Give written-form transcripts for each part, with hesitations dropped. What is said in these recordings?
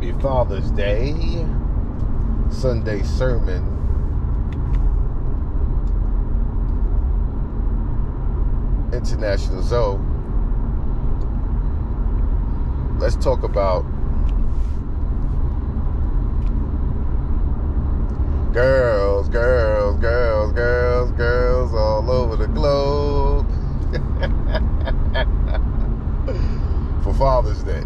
Happy Father's Day. Sunday sermon. International Zoe. Let's talk about girls all over the globe for Father's Day.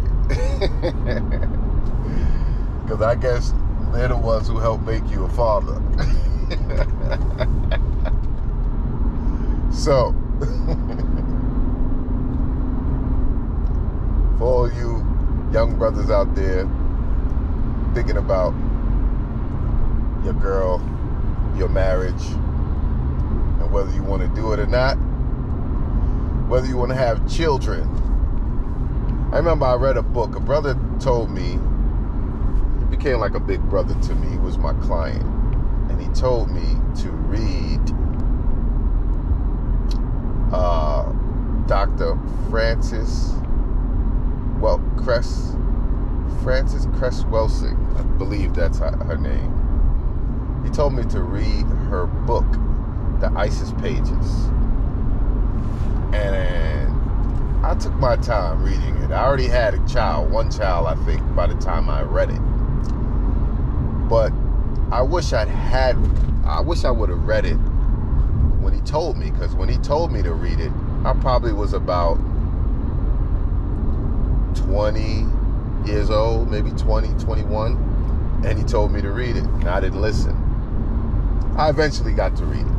Because I guess they're the ones who help make you a father. So, for all you young brothers out there thinking about your girl, your marriage, and whether you want to do it or not, whether you want to have children. I remember I read a book. A brother told me, he became like a big brother to me. He was my client. And he told me to read Dr. Frances Cress Welsing. I believe that's her name. He told me to read her book, The ISIS Pages. And I took my time reading it. I already had one child, I think, by the time I read it. But I wish I would have read it when he told me, because when he told me to read it, I probably was about 20 years old, maybe 20, 21, and he told me to read it, and I didn't listen. I eventually got to read it.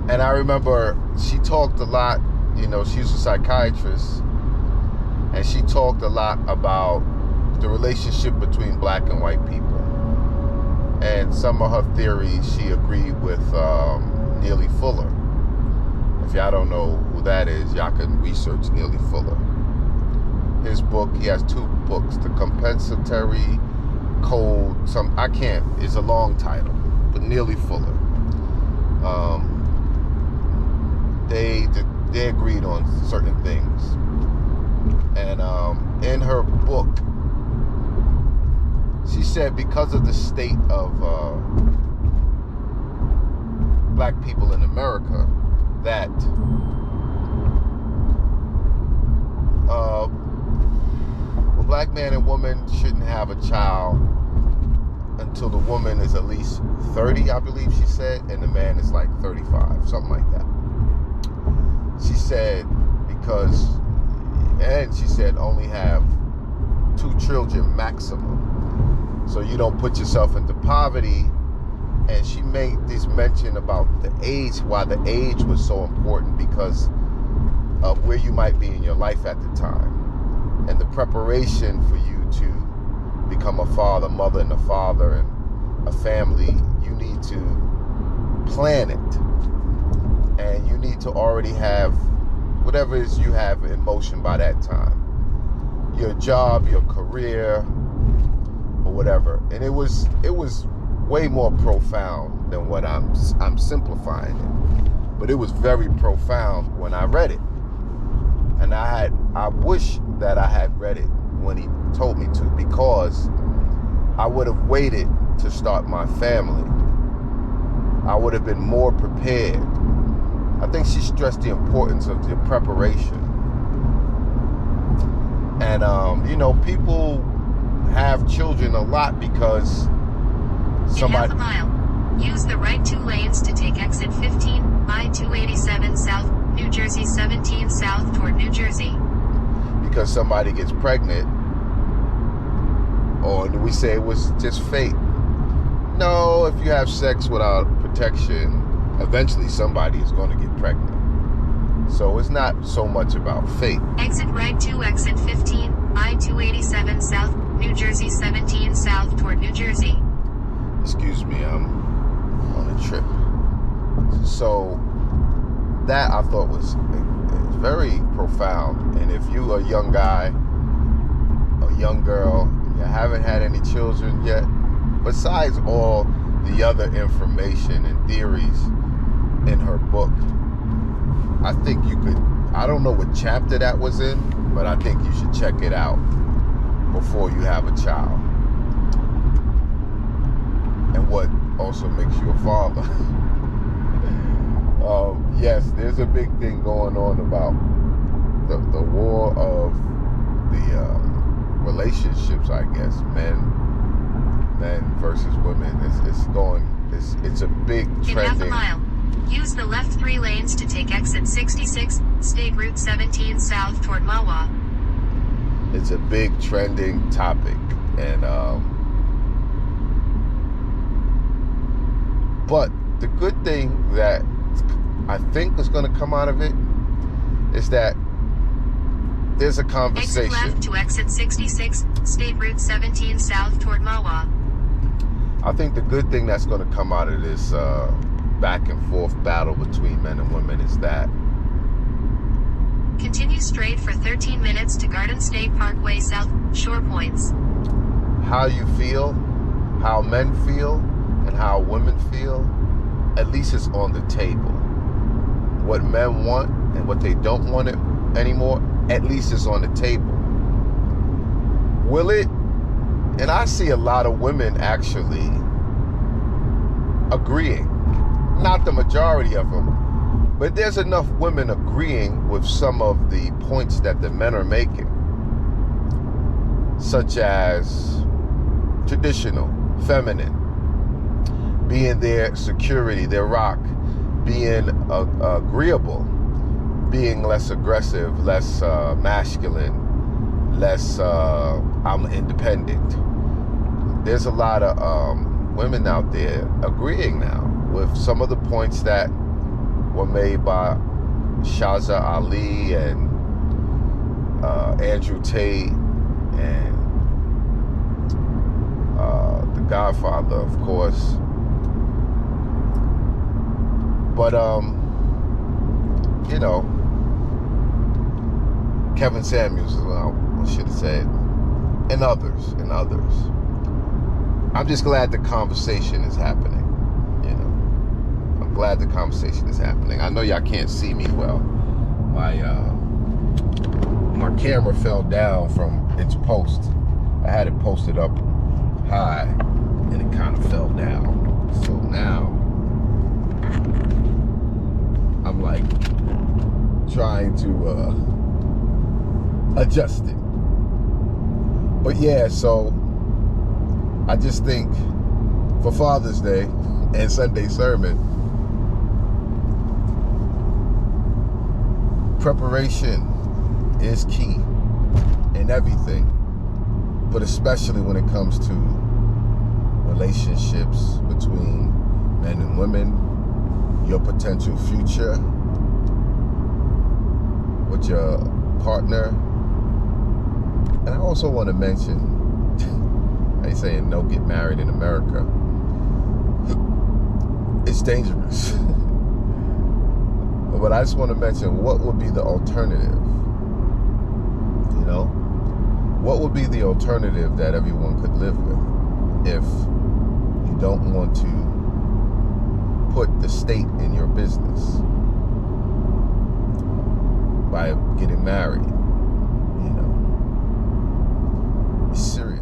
And I remember she talked a lot, she's a psychiatrist, and she talked a lot about the relationship between black and white people. And some of her theories, she agreed with Neely Fuller. If y'all don't know who that is, y'all can research Neely Fuller. His book, he has 2 books, The Compensatory Code, it's a long title, but Neely Fuller. They agreed on certain things. And in her book, she said because of the state of black people in America, that a black man and woman shouldn't have a child until the woman is at least 30, I believe she said, and the man is like 35, something like that. She said she said only have 2 children maximum, so you don't put yourself into poverty. And she made this mention about the age, why the age was so important, because of where you might be in your life at the time, and the preparation for you to become a father, mother, and a father, and a family. You need to plan it, and you need to already have whatever it is you have in motion by that time, your job, your career, or whatever. And it was way more profound than what I'm simplifying it, but it was very profound when I read it. And I wish that I had read it when he told me to, because I would have waited to start my family. I would have been more prepared. I think she stressed the importance of the preparation. And people have children a lot because somebody. In half a mile, use the right 2 lanes to take exit 15, I-287 South, New Jersey 17 South toward New Jersey. Because somebody gets pregnant, or we say it was just fate. No, if you have sex without protection, eventually somebody is going to get pregnant. So it's not so much about fate. Exit right 2, exit 15, I-287 South, New Jersey 17 South toward New Jersey. Excuse me, I'm on a trip. So that I thought was very profound. And if you are a young guy, a young girl, you haven't had any children yet, besides all the other information and theories in her book, I think you could, I don't know what chapter that was in, but I think you should check it out before you have a child. And what also makes you a father. Yes, there's a big thing going on about the war of the relationships, I guess, men versus women. It's a big trending. In half a mile, use the left 3 lanes to take exit 66, State Route 17 south toward Mawa. It's a big trending topic, and but the good thing that I think is going to come out of it is that there's a conversation. Exit left to exit 66, State Route 17 south toward Mawa. I think the good thing that's going to come out of this back and forth battle between men and women is that Continue straight for 13 minutes to Garden State Parkway South, Shore Points. how you feel, how men feel, and how women feel, at least it's on the table. What men want and what they don't want it anymore, at least it's on the table. Will it? And I see a lot of women actually agreeing. Not the majority of them, but there's enough women agreeing with some of the points that the men are making, such as traditional, feminine, being their security, their rock, being agreeable, being less aggressive, less masculine, less I'm independent. There's a lot of women out there agreeing now with some of the points that were made by Shaza Ali and Andrew Tate and The Godfather, of course. But you know, Kevin Samuels, I should have said, and others. I'm just glad the conversation is happening. You know, I'm glad the conversation is happening. I know y'all can't see me well. My camera fell down from its post. I had it posted up high, and it kind of fell down. So now I'm like trying to adjust it. But yeah, so I just think for Father's Day and Sunday sermon, preparation is key in everything, but especially when it comes to relationships between men and women, your potential future with your partner. And I also want to mention, I ain't saying don't get married in America. It's dangerous. But I just want to mention, what would be the alternative? You know? What would be the alternative that everyone could live with if you don't want to put the state in your business by getting married? You know? It's serious.